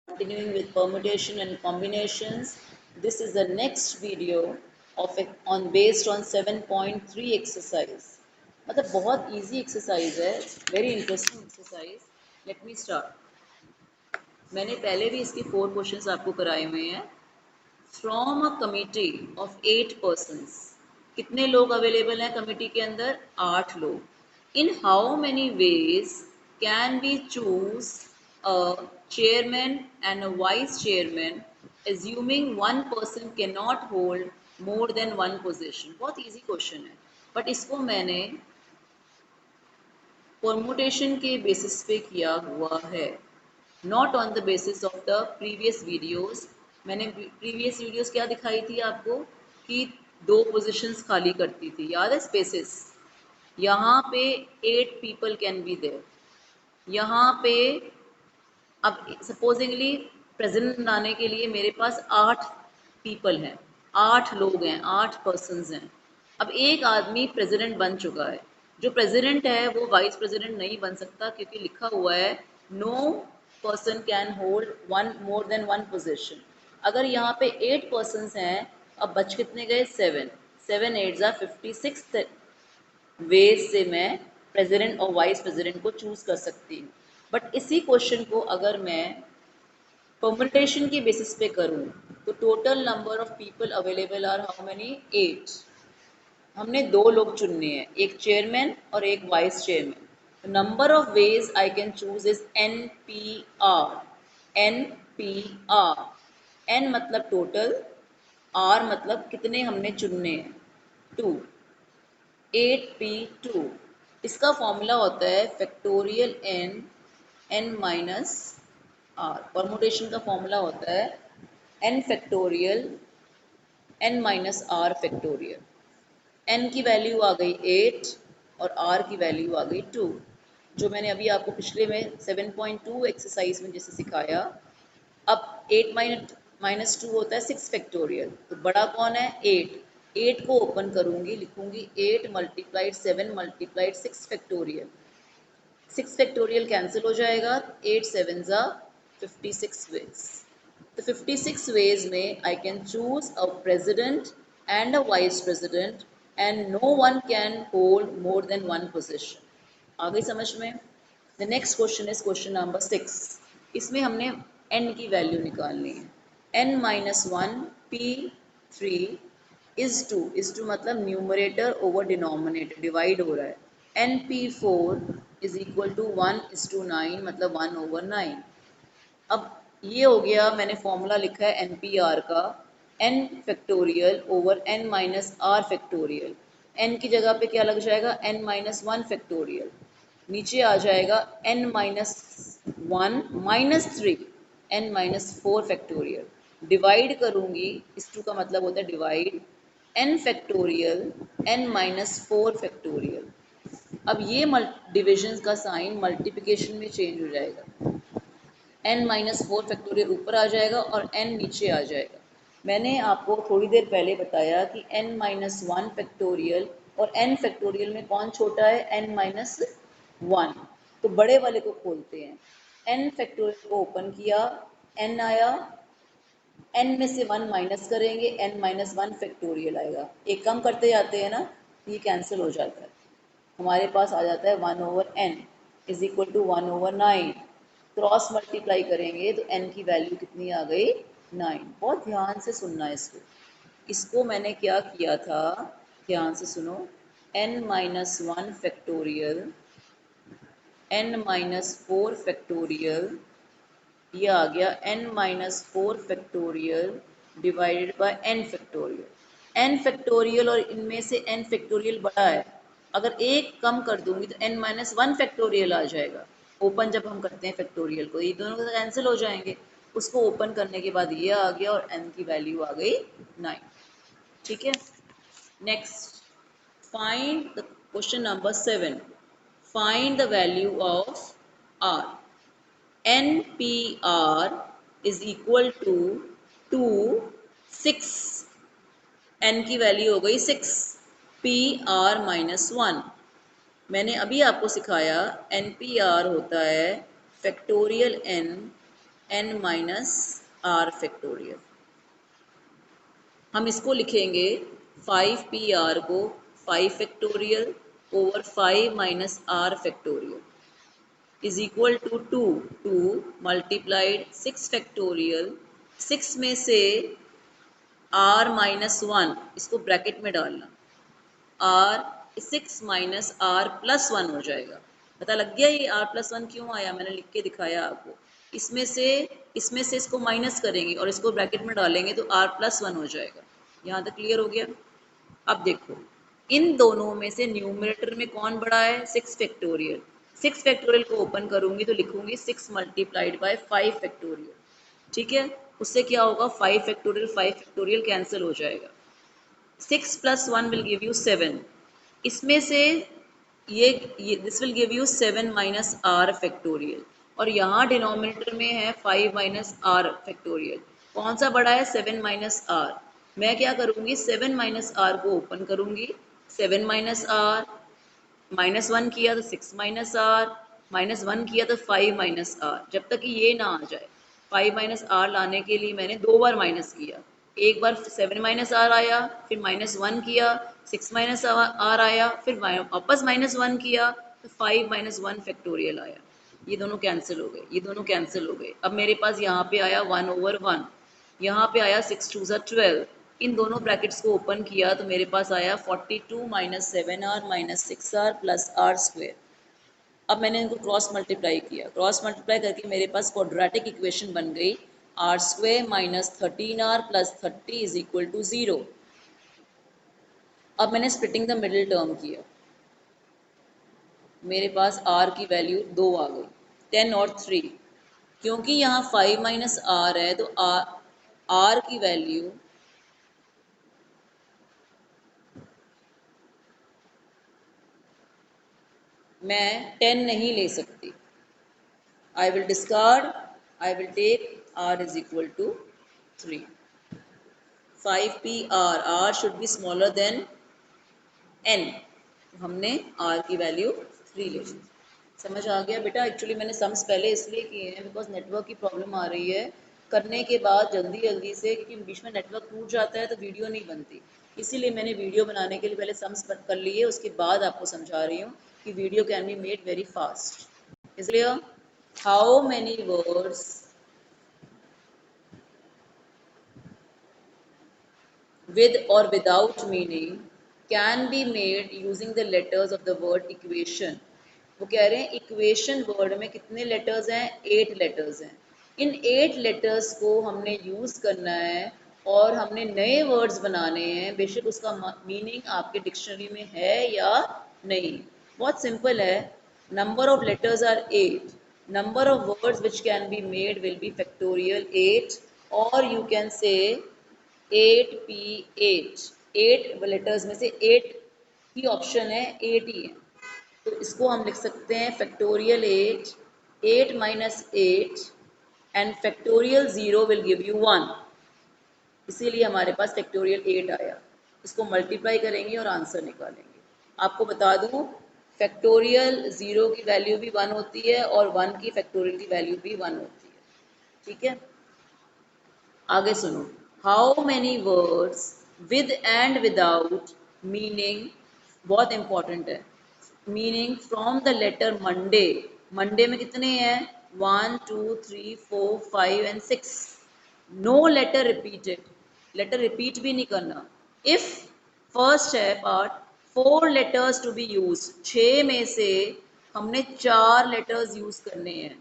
Continuing with permutation and combinations. This is the next video of on based on 7.3 exercise. मतलब बहुत easy exercise है, very interesting exercise. Let me start. मैंने पहले भी इसके 4 questions आपको कराए हुए हैं. From a committee of 8 persons, कितने लोग अवेलेबल हैं कमिटी के अंदर? 8 लोग. In how many ways can we choose a chairman and a vice chairman, assuming one person cannot hold more than one position? बहुत easy question है, but इसको मैंने परमुटेशन के बेसिस पे किया हुआ है, not on the basis of the previous videos. मैंने प्रीवियस वीडियोस क्या दिखाई थी आपको कि 2 पोजीशंस खाली करती थी, याद है? स्पेसेस. यहाँ पे 8 पीपल कैन बी देयर. यहाँ पे अब सपोजिंगली प्रेसिडेंट बनाने के लिए मेरे पास 8 पीपल हैं, 8 लोग हैं, 8 पर्सनस हैं. अब एक आदमी प्रेसिडेंट बन चुका है. जो प्रेसिडेंट है वो वाइस प्रेसिडेंट नहीं बन सकता, क्योंकि लिखा हुआ है no person can hold one more than one position. अगर यहाँ पे 8 पर्सनस हैं, अब बच कितने गए? 7. 7 8 जा 56 वेज से मैं प्रेसिडेंट और वाइस प्रेसिडेंट को चूज कर सकती हूँ. बट इसी क्वेश्चन को अगर मैं परमुटेशन के बेसिस पे करूँ तो total number of people available are how many? 8. हमने 2 लोग चुनने हैं, एक चेयरमैन और एक vice chairman. Number of ways I can choose is NPR. NPR. N मतलब टोटल, R मतलब कितने हमने चुनने हैं, 2. 8P2. इसका फॉर्मूला होता है factorial n minus r. Permutation का फॉर्मूला होता है n factorial n minus r factorial. n की वैल्यू आ गई 8 और r की वैल्यू आ गई 2, जो मैंने अभी आपको पिछले में 7.2 एक्सरसाइज में जैसे सिखाया. अब 8 माइनस 2 होता है 6 फैक्टोरियल. तो बड़ा कौन है? 8. 8 को ओपन करूंगी, लिखूंगी 8 multiplied 7 multiplied 6 factorial. 6 factorial cancel हो जाएगा, 8 7 जा 56 वेज. तो 56 वेज में I can choose a president and a vice president and no one can hold more than one position. आ गई समझ में? The next question is question number 6. इसमें हमने n की वैल्यू निकालनी है. n minus 1 P3 is two मतलब न्यूमरेटर ओवर डिनोमिनेटर डिवाइड हो रहा है. NP4 इज इक्वल टू 1:9 मतलब 1/9. अब ये हो गया, मैंने फॉर्मूला लिखा है NPR का, n factorial over n minus r factorial. n की जगह पे क्या लग जाएगा? n minus 1 factorial. नीचे आ जाएगा n minus 1 minus 3 n minus 4 factorial. Divide करूंगी, इस टू का मतलब होता है divide, n factorial n minus 4 factorial. अब ये डिविजन का साइन मल्टीप्लिकेशन में चेंज हो जाएगा. n माइनस 4 फैक्टोरियल ऊपर आ जाएगा और n नीचे आ जाएगा. मैंने आपको थोड़ी देर पहले बताया कि n माइनस 1 फैक्टोरियल और n फैक्टोरियल में कौन छोटा है? n minus 1. तो बड़े वाले को खोलते हैं. n फैक्टोरियल को ओपन किया, n आया, n में से 1 माइनस करेंगे, n माइनस 1 फैक्टोरियल आएगा. एक कम करते जाते हैं ना, ये कैंसिल हो जाता है. हमारे पास आ जाता है 1/n is equal to 1/9. Cross multiply करेंगे तो n की वैल्यू कितनी आ गई? 9. बहुत ध्यान से सुनना है इसको. इसको मैंने क्या किया था, ध्यान से सुनो. n minus 1 factorial n minus 4 factorial, ये आ गया n minus 4 factorial divided by n factorial. n factorial और इनमें से n फैक्टोरियल बड़ा है, अगर एक कम कर दूंगी तो n माइनस 1 फैक्टोरियल आ जाएगा. ओपन जब हम करते हैं फैक्टोरियल को, ये दोनों कैंसिल हो जाएंगे. उसको ओपन करने के बाद ये आ गया और n की वैल्यू आ गई 9. ठीक है. Next, find the question number 7. Find the value of r. NPR is equal to 2 6. n की वैल्यू हो गई 6. PR minus 1. मैंने अभी आपको सिखाया NPR होता है factorial n n minus r factorial. हम इसको लिखेंगे 5pr को 5 factorial over 5 minus r factorial is equal to 2 multiplied 6 factorial. 6 में से r माइनस 1 इसको ब्रैकेट में डालना, r 6 माइनस r प्लस 1 हो जाएगा। पता लग गया ये r प्लस 1 क्यों आया, मैंने लिख के दिखाया आपको। इसमें से इसको माइनस करेंगे और इसको ब्रैकेट में डालेंगे तो r प्लस 1 हो जाएगा। यहाँ तक क्लियर हो गया। अब देखो इन दोनों में से न्यूमरेटर में कौन बड़ा है, 6 फैक्टोरियल। 6 फैक्टोरियल को ओपन करूंगी तो लिखूंगी 6 मल्टीप्लाइड बाय 5 फैक्टोरियल। ठीक है, उससे क्या होगा, 5 फैक्टोरियल कैंसिल हो जाएगा। 6 प्लस 1 विल गिव यू 7। इसमें से ये this will give you 7 minus r factorial, और यहाँ डिनोमिनेटर में है 5 माइनस आर फैक्टोरियल। कौन सा बड़ा है, 7 माइनस आर। मैं क्या करूँगी, 7 माइनस आर को ओपन करूँगी। 7 माइनस आर, माइनस 1 किया तो 6 माइनस आर, माइनस 1 किया तो 5 माइनस आर। जब तक कि ये ना आ जाए, 5 माइनस आर लाने के लिए मैंने 2 बार माइनस किया। एक बार 7 माइनस आर आया, फिर माइनस 1 किया, 6 माइनस आर आया, फिर वापस माइनस 1 किया तो 5 माइनस 1 फैक्टोरियल आया। ये दोनों कैंसिल हो गए, ये दोनों कैंसिल हो गए। अब मेरे पास यहाँ पे आया 1/1, यहाँ पे आया 6 2 12। इन दोनों ब्रैकेट्स को ओपन किया तो मेरे पास आया 42 minus 7r minus 6r plus r square. अब मैंने इनको क्रॉस मल्टीप्लाई किया, क्रॉस मल्टीप्लाई करके मेरे पास क्वाड्रेटिक इक्वेशन बन गई, r square minus 13r plus 30 is equal to 0। अब मैंने स्प्लिटिंग द मिडिल टर्म किया, मेरे पास r की वैल्यू 2 आ गई, 10 और 3। क्योंकि यहाँ 5 माइनस आर है तो r की वैल्यू मैं 10 नहीं ले सकती। I will discard, I will take r is equal to 3. 5pr, r should be smaller than n, तो हमने r की वैल्यू 3 ले ली। समझ आ गया बेटा। एक्चुअली मैंने सम्स पहले इसलिए किए हैं बिकॉज नेटवर्क की प्रॉब्लम आ रही है, करने के बाद जल्दी जल्दी से, क्योंकि बीच में नेटवर्क टूट जाता है तो वीडियो नहीं बनती। इसीलिए मैंने वीडियो बनाने के लिए पहले सम्स कर लिए, उसके बाद आपको समझा रही हूँ कि video can be made very fast. इसलिए how many words with or without meaning can be made using the letters of the word equation। वो कह रहे हैं इक्वेशन वर्ड में कितने लेटर्स हैं, 8 लेटर्स हैं। इन 8 लेटर्स को हमने यूज करना है और हमने नए वर्ड्स बनाने हैं, बेशक उसका मीनिंग आपके डिक्शनरी में है या नहीं। बहुत सिंपल है, number of letters are 8, number of words which can be made will be factorial 8, or you can say 8p8। 8 letters में से 8 ही ऑप्शन है, 8 ही है, तो इसको हम लिख सकते हैं factorial 8, 8 minus 8 and factorial 0 will give you 1। इसीलिए हमारे पास फैक्टोरियल 8 आया। इसको मल्टीप्लाई करेंगे और आंसर निकालेंगे। आपको बता दूं फैक्टोरियल 0 की वैल्यू भी 1 होती है और 1 की फैक्टोरियल की वैल्यू भी 1 होती है। ठीक है, आगे सुनो। How many words with and without meaning, बहुत इंपॉर्टेंट है, meaning from the letter Monday. Monday में कितने हैं, 1 2 3 4 5 and 6। No letter repeated, letter repeat भी नहीं करना। इफ फर्स्ट है part 4 letters to be use, 6 में से हमने 4 लेटर्स यूज करने हैं।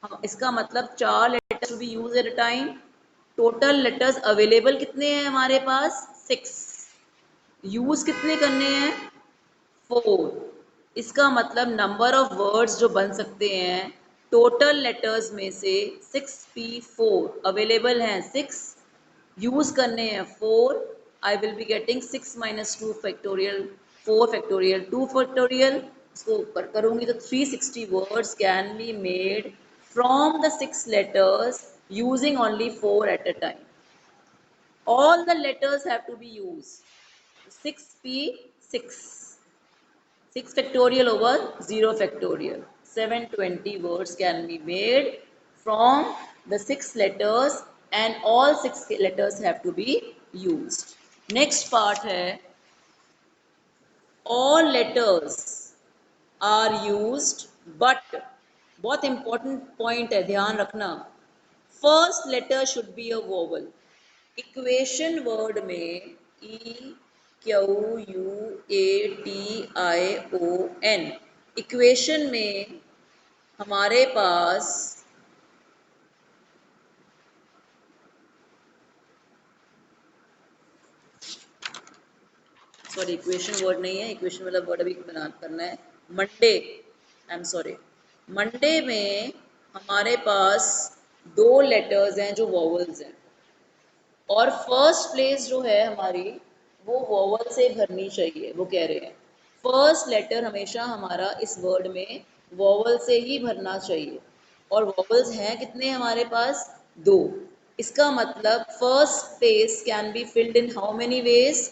हम इसका मतलब 4 letters to be use at a time. Total letters available कितने हैं हमारे पास, 6। यूज कितने करने हैं, 4। इसका मतलब नंबर ऑफ वर्ड्स जो बन सकते हैं टोटल लेटर्स में से 6p4 अवेलेबल हैं 6, यूज करने हैं 4। I will be getting 6 minus 2 factorial 4 factorial 2 factorial. इसको ऊपर करूंगी तो 360 words can be made from the 6 letters using only 4 at a time. All the letters have to be used. 6p6, 6 factorial over 0 factorial, 720 words can be made from the 6 letters and all 6 letters have to be used. Next part है all letters are used but बहुत important point है ध्यान रखना first letter should be a vowel equation word में EQUATION equation में हमारे पास sorry equation word नहीं है इक्वेशन वाला वर्ड अभी बना करना है Monday I am sorry Monday में हमारे पास 2 लेटर्स हैं जो वॉवल्स हैं और फर्स्ट प्लेस जो है हमारी वो वॉवल से भरनी चाहिए वो कह रहे हैं फर्स्ट लेटर हमेशा हमारा इस वर्ड में वॉवल से ही भरना चाहिए और वॉवल्स हैं कितने हमारे पास 2 इसका मतलब first place can be filled in how many ways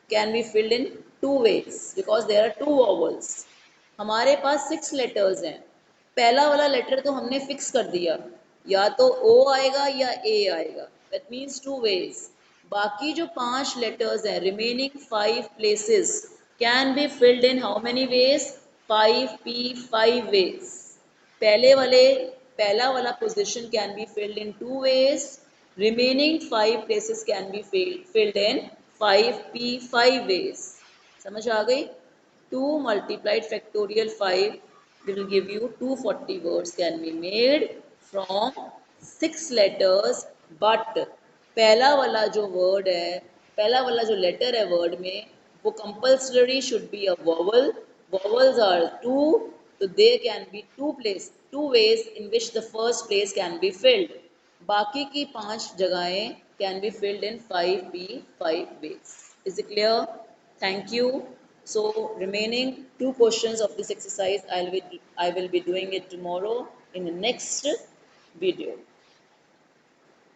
can be filled in 2 ways because there are 2 vowels हमारे पास 6 लेटर्स हैं पहला वाला लेटर तो हमने फिक्स कर दिया या तो ओ आएगा या ए आएगा दैट मीन्स 2 ways बाकी जो 5 लेटर्स हैं remaining 5 places can be filled in how many veg 5 पहले वाले पहला वाला position can be filled in 2 ways remaining 5 places can be filled in 5 समझ आ गई 2 multiplied factorial 5 they will give you 240 words can be made from 6 letters but पहला वाला जो word है पहला वाला जो लेटर है वर्ड में वो compulsory should be a vowel vowels are 2 so there can be 2 ways in which the first place can be filled बाकी की 5 जगहें can be filled in 5 ways is it clear thank you so remaining 2 questions of this exercise I will be doing it tomorrow in the next video